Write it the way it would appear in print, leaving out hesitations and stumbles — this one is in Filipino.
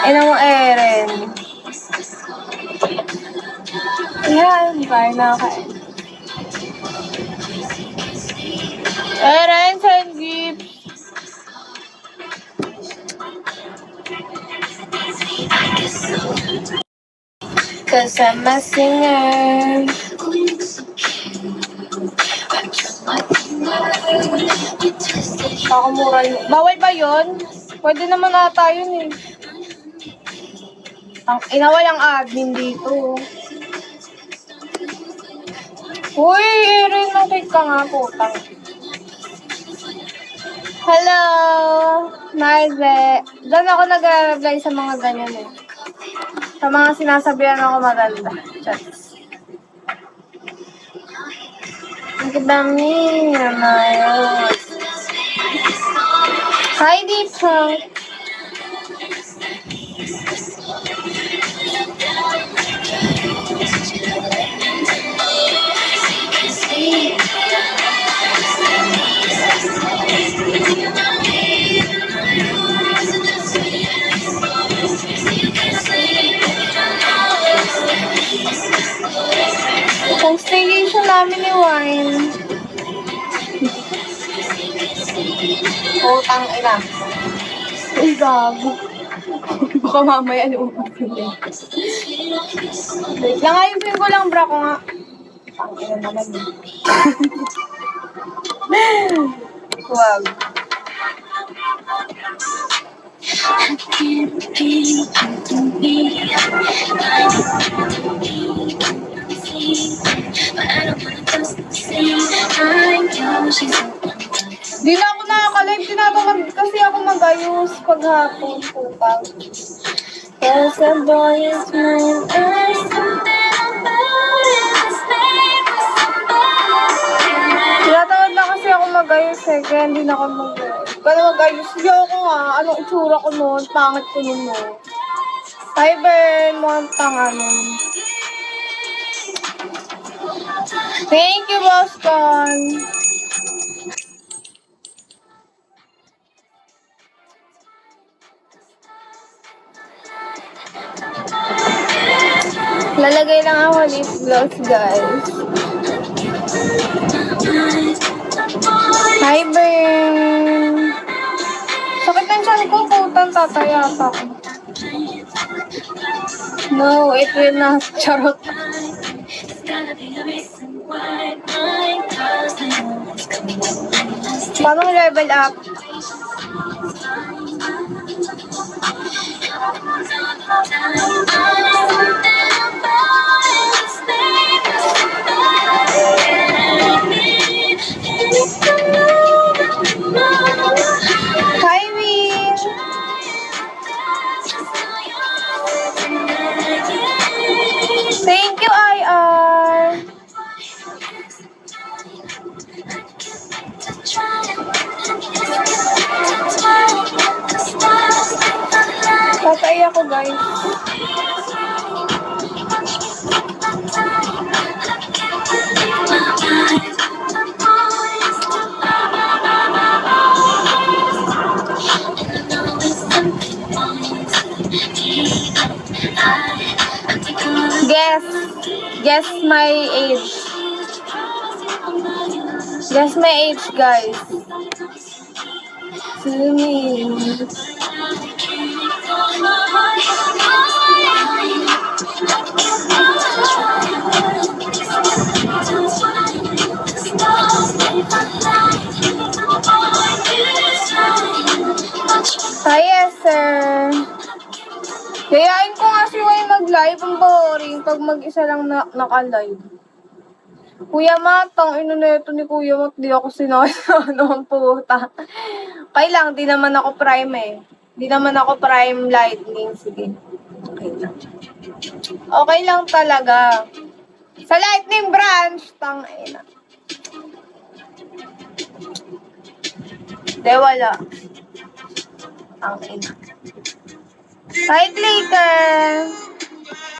Ina mo, Eren. Yan, kaya na kain. Eren, send gifts. Cause I'm a singer. Pakamura yun. Bawal ba yun? Pwede naman ata yun eh. Ang ina, walang admin dito. Uy, Erin, okay ka nga, putang. Hello, Marze. Diyan ako nag-reply sa mga ganyan eh. Sa mga sinasabihan ako maganda. Chats. Ang dami naman yun. Hi, Deep Hunk. Ang staycation namin ni Wine. Putang ina. Uy, gago. Baka mamaya lumat yun eh. Wait lang, ayusin ko lang, bra ko nga. Ang ina naman eh. Wag. Di na ako nakaka-live. Tinatamad kasi ako mag-ayos paghapon. Putang. Cause a boy is mine. There's something about it. Tinatamad na kasi ako mag-ayos eh. Kaya hindi na ako mag-ayos. Kaya mag-ayos. Hindi ako nga. Anong itsura ko noon? Pangit ko noon mo. Hi, Ben. Mukhang tanga nun. Thank you, Boston. Lalagay lang ako lip gloss, guys. Hi, Ben. Sakit ng tiyan ko, putang tatayata ko. No, it will not. Charot. Paano level up? Hi, Will. Thank you, IR. Patay ako, guys. Guess my age. Guess my age, guys. Hi, yes, sir. Kayain ko nga si Wai mag-live. Ang boring pag mag-isa lang naka-live. Kuya Matang, inuneto ni Kuya Mat, di ako sinasano ang puta. Kailang, di naman ako prime eh. Di naman ako prime lightning. Sige. Okay lang. Okay lang talaga. Sa lightning branch, tangina. Di, wala. Tangina. Hi, Clicker!